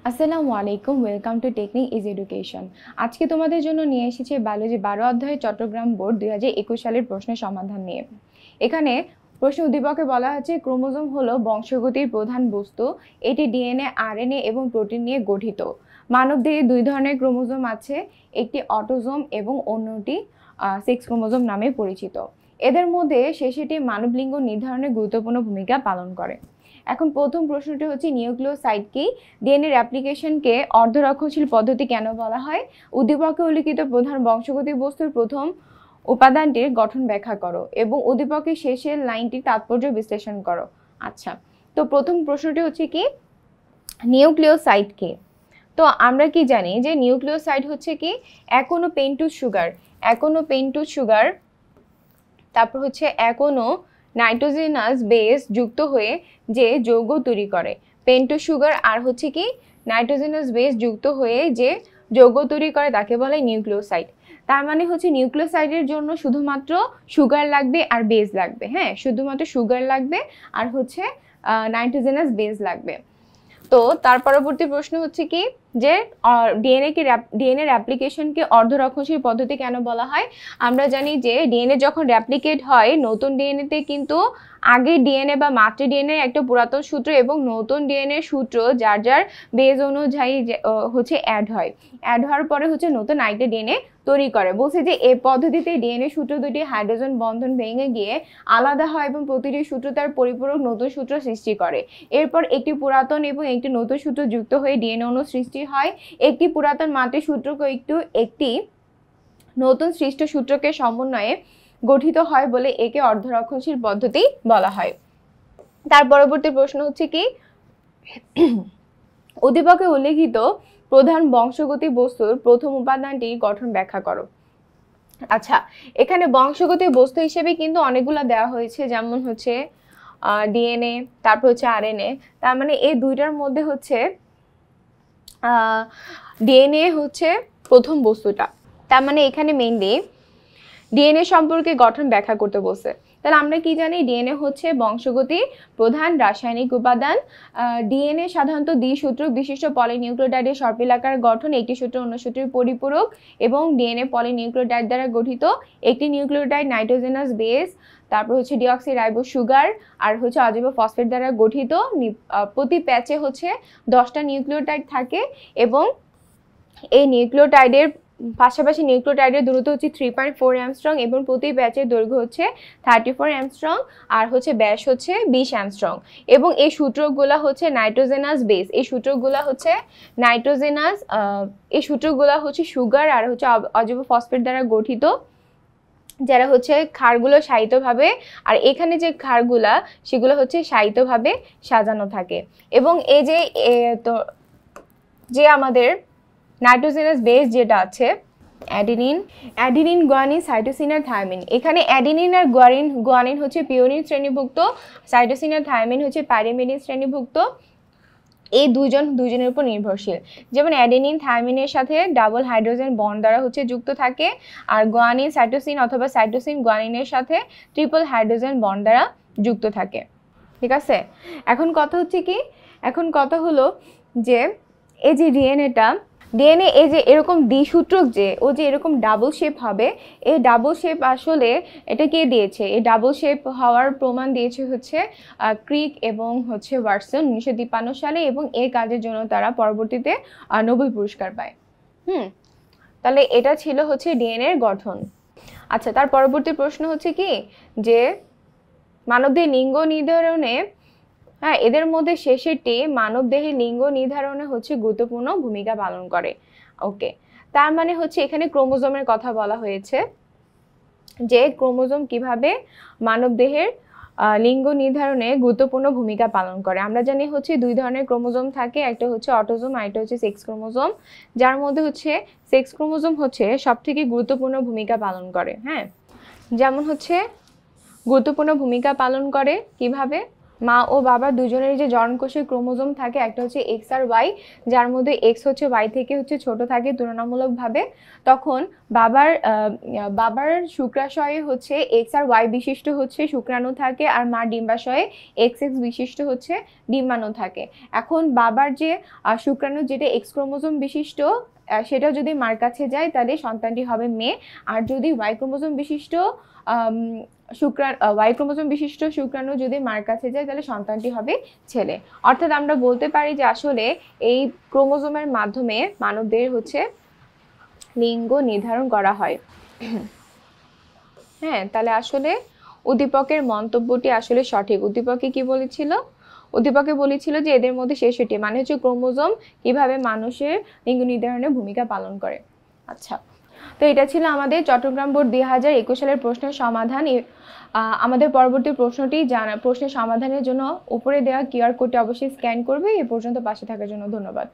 আসসালামু আলাইকুম, welcome to technique is education. আজকে তোমাদের জন্য নিয়ে এসেছি বায়োলজি 12 অধ্যায় চট্টগ্রাম বোর্ড 2021 সালের প্রশ্নের সমাধান নিয়ে। এখানে প্রশ্ন উদ্দীপকে বলা হচ্ছে ক্রোমোজোম হলো বংশগতির প্রধান বস্তু। এটি ডিএনএ, আরএনএ এবং প্রোটিন নিয়ে গঠিত। মানবদেহে দুই ধরনের ক্রোমোজোম আছে, একটি অটোজোম এবং অন্যটি সেক্স ক্রোমোজোম নামে পরিচিত। এদের মধ্যে শেষেটি মানবলিঙ্গ নির্ধারণে গুরুত্বপূর্ণ ভূমিকা পালন করে। এখন প্রথম প্রশ্নটি হচ্ছে নিউক্লিওসাইড কি? ডিএনএর অ্যাপ্লিকেশনকে অর্ধরক্ষণশীল পদ্ধতি কেন বলা হয়? উদ্দীপকে উল্লিখিত প্রধান বংশগতি বস্তুর প্রথম উপাদানটির গঠন ব্যাখ্যা করো এবং উদ্দীপকের শেষের লাইনটির তাৎপর্য বিশ্লেষণ করো। আচ্ছা, তো প্রথম প্রশ্নটি হচ্ছে কি, নিউক্লিওসাইড কি? তো আমরা কি জানি যে নিউক্লিওসাইড হচ্ছে কি একোনো পেন্টোজ সুগার, তারপর হচ্ছে একোনো নাইট্রোজেনাস বেস যুক্ত হয়ে যে যৌগ তৈরি করে। পেন্টোজ সুগার আর হচ্ছে কি নাইট্রোজেনাস বেস যুক্ত হয়ে যে যৌগ তৈরি করে তাকে বলে নিউক্লিওসাইড। তার মানে হচ্ছে নিউক্লিওসাইডের জন্য শুধুমাত্র সুগার লাগবে আর বেস লাগবে। হ্যাঁ, শুধুমাত্র সুগার লাগবে আর হচ্ছে নাইট্রোজেনাস বেস লাগবে। তো তার পরবর্তী প্রশ্ন হচ্ছে কি যে ডিএনএর অ্যাপ্লিকেশনকে অর্ধরক্ষণশীল পদ্ধতি কেন বলা হয়? আমরা জানি যে ডিএনএ যখন র্যাপ্লিকেট হয় নতুন ডিএনএতে কিন্তু আগের ডিএনএ বা মাতৃ ডিএনএ একটা পুরাতন সূত্র এবং নতুন ডিএনএ সূত্র যার যার বেজ অনুযায়ী হচ্ছে অ্যাড হওয়ার পরে হচ্ছে নতুন আরেকটা ডিএনএ তৈরি করে। বলছে যে এই পদ্ধতিতে ডিএনএ সূত্র দুটি হাইড্রোজেন বন্ধন ভেঙে গিয়ে আলাদা হয় এবং প্রতিটি সূত্র তার পরিপূরক নতুন সূত্র সৃষ্টি করে। এরপর একটি পুরাতন এবং একটি নতুন সূত্র যুক্ত হয়ে ডিএনএ অণু সৃষ্টি হয়। একটি পুরাতন মাতৃ সূত্রকে একটি নতুন সৃষ্ট সূত্রকে সমন্বয়ে গঠিত হয় বলে একে অর্ধরক্ষণশীল পদ্ধতি বলা হয়। তার পরবর্তী প্রশ্ন হচ্ছে কি, উদ্দীপকে উল্লেখিত প্রধান বংশগতি বস্তুর প্রথম উপাদানটির গঠন ব্যাখ্যা করো। আচ্ছা, এখানে বংশগতি বস্তু হিসেবে কিন্তু অনেকগুলো দেওয়া হয়েছে, যেমন হচ্ছে ডিএনএ, তারপর হচ্ছে আরএনএ। তার মানে এই দুইটার মধ্যে হচ্ছে ডিএনএ হচ্ছে প্রথম বস্তুটা। তার মানে এখানে মেইনলি ডিএনএ সম্পর্কে গঠন ব্যাখ্যা করতে বলছে। তাহলে আমরা কি জানি, ডিএনএ হচ্ছে বংশগতির প্রধান রাসায়নিক উপাদান। ডিএনএ সাধারণত দ্বিসূত্রক বিশিষ্ট পলিনিউক্লিওটাইডের সর্পিলাকার গঠন, একটি সূত্র অন্য সূত্রের পরিপূরক এবং ডিএনএ পলিনিউক্লিওটাইড দ্বারা গঠিত। একটি নিউক্লিওটাইড নাইট্রোজেনাস বেস, তারপর হচ্ছে ডিঅক্সি রাইবোজ সুগার আর হচ্ছে অজৈব ফসফেট দ্বারা গঠিত। প্রতি প্যাচে হচ্ছে 10টা নিউক্লিওটাইড থাকে এবং এই নিউক্লিওটাইডের পাশাপাশি নিউক্লিওটাইডের দূরত্ব হচ্ছে 3.4 অ্যাংস্ট্রং এবং প্রতি ব্যাচের দৈর্ঘ্য হচ্ছে 34 অ্যাংস্ট্রং আর হচ্ছে ব্যাস হচ্ছে 20 অ্যাংস্ট্রং। এবং এই সূত্রগুলো হচ্ছে নাইট্রোজেনাস বেস, এই সূত্রগুলো হচ্ছে সুগার আর হচ্ছে অজৈব ফসফেট দ্বারা গঠিত, যারা হচ্ছে ক্ষারগুলো শায়িতভাবে, আর এখানে যে ক্ষারগুলা সেগুলো হচ্ছে শায়িতভাবে সাজানো থাকে। এবং এই যে আমাদের নাইট্রোজেনাস বেস যেটা আছে অ্যাডিনিন, গুয়ানিন, সাইটোসিন আর থায়ামিন। এখানে অ্যাডিনিন আর গুয়ানিন হচ্ছে পিওনিন শ্রেণীভুক্ত, সাইটোসিন আর থায়ামিন হচ্ছে পাইরিমিডিন শ্রেণীভুক্ত। এই দুজনের উপর নির্ভরশীল। যেমন অ্যাডিনিন থায়ামিনের সাথে ডাবল হাইড্রোজেন বন্ড দ্বারা হচ্ছে যুক্ত থাকে, আর গুয়ানিন সাইটোসিন অথবা সাইটোসিন গুয়ানিনের সাথে ট্রিপল হাইড্রোজেন বন্ড দ্বারা যুক্ত থাকে। ঠিক আছে, এখন কথা হলো যে এই যে ডিএনএ এই যে এরকম দ্বিসূত্রক যে এরকম ডাবল শেপ হবে, এই ডাবল শেপ আসলে এটা কে দিয়েছে? এই ডাবল শেপ হওয়ার প্রমাণ দিয়েছে হচ্ছে ক্রিক এবং হচ্ছে ওয়াটসন 1953 সালে, এবং এই কাজের জন্য তারা পরবর্তীতে নোবেল পুরস্কার পায়। তাহলে এটা ছিল হচ্ছে ডিএনএ এর গঠন। আচ্ছা, তার পরবর্তী প্রশ্ন হচ্ছে কি যে মানবদেহের লিঙ্গ নির্ধারণে, হ্যাঁ, এদের মধ্যে শেষেরটি মানবদেহের লিঙ্গ নির্ধারণে হচ্ছে গুরুত্বপূর্ণ ভূমিকা পালন করে। ওকে, তার মানে হচ্ছে এখানে ক্রোমোজোমের কথা বলা হয়েছে যে ক্রোমোজোম কিভাবে মানবদেহের লিঙ্গ নির্ধারণে গুরুত্বপূর্ণ ভূমিকা পালন করে। আমরা জানি হচ্ছে দুই ধরনের ক্রোমোজোম থাকে, একটা হচ্ছে অটোজোম আর একটা হচ্ছে সেক্স ক্রোমোজোম, যার মধ্যে হচ্ছে সেক্স ক্রোমোজোম হচ্ছে সবথেকে গুরুত্বপূর্ণ ভূমিকা পালন করে। হ্যাঁ, যেমন হচ্ছে গুরুত্বপূর্ণ ভূমিকা পালন করে কিভাবে, মা ও বাবা দুজনের যে জননকোষের ক্রোমোজোম থাকে, একটা হচ্ছে এক্স আর ওয়াই, যার মধ্যে এক্স হচ্ছে ওয়াই থেকে হচ্ছে ছোট থাকে তুলনামূলকভাবে, তখন বাবার শুক্রাশয়ে হচ্ছে এক্স আর ওয়াই বিশিষ্ট হচ্ছে শুক্রাণু থাকে, আর মার ডিম্বাশয়ে এক্স এক্স বিশিষ্ট হচ্ছে ডিম্বাণু থাকে। এখন বাবার যে শুক্রাণু যেটা এক্স ক্রোমোজোম বিশিষ্ট, সেটা যদি মার কাছে যায় তাহলে সন্তানটি হবে মেয়ে, আর যদি ওয়াই ক্রোমোজোম বিশিষ্ট ওয়াই ক্রোমোজোম বিশিষ্ট শুক্রাণু যদি মার কাছে যায় তাহলে সন্তানটি হবে ছেলে। অর্থাৎ আমরা বলতে পারি যে আসলে এই ক্রোমোজোমের মাধ্যমে মানবদের হচ্ছে লিঙ্গ নির্ধারণ করা হয়। হ্যাঁ, তাহলে আসলে উদ্দীপকের মন্তব্যটি আসলে সঠিক। উদ্দীপকে কি বলেছিল? উদ্দীপকে বলেছিল যে এদের মধ্যে শেষটি মানে হচ্ছে ক্রোমোজোম কিভাবে মানুষের লিঙ্গ নির্ধারণে ভূমিকা পালন করে। আচ্ছা, তো এটা ছিল আমাদের চট্টগ্রাম বোর্ড 2021 সালের প্রশ্নের সমাধান। আমাদের পরবর্তী প্রশ্নের সমাধানের জন্য উপরে দেওয়া কিউআর কোডটি অবশ্যই স্ক্যান করবে। এ পর্যন্ত পাশে থাকার জন্য ধন্যবাদ।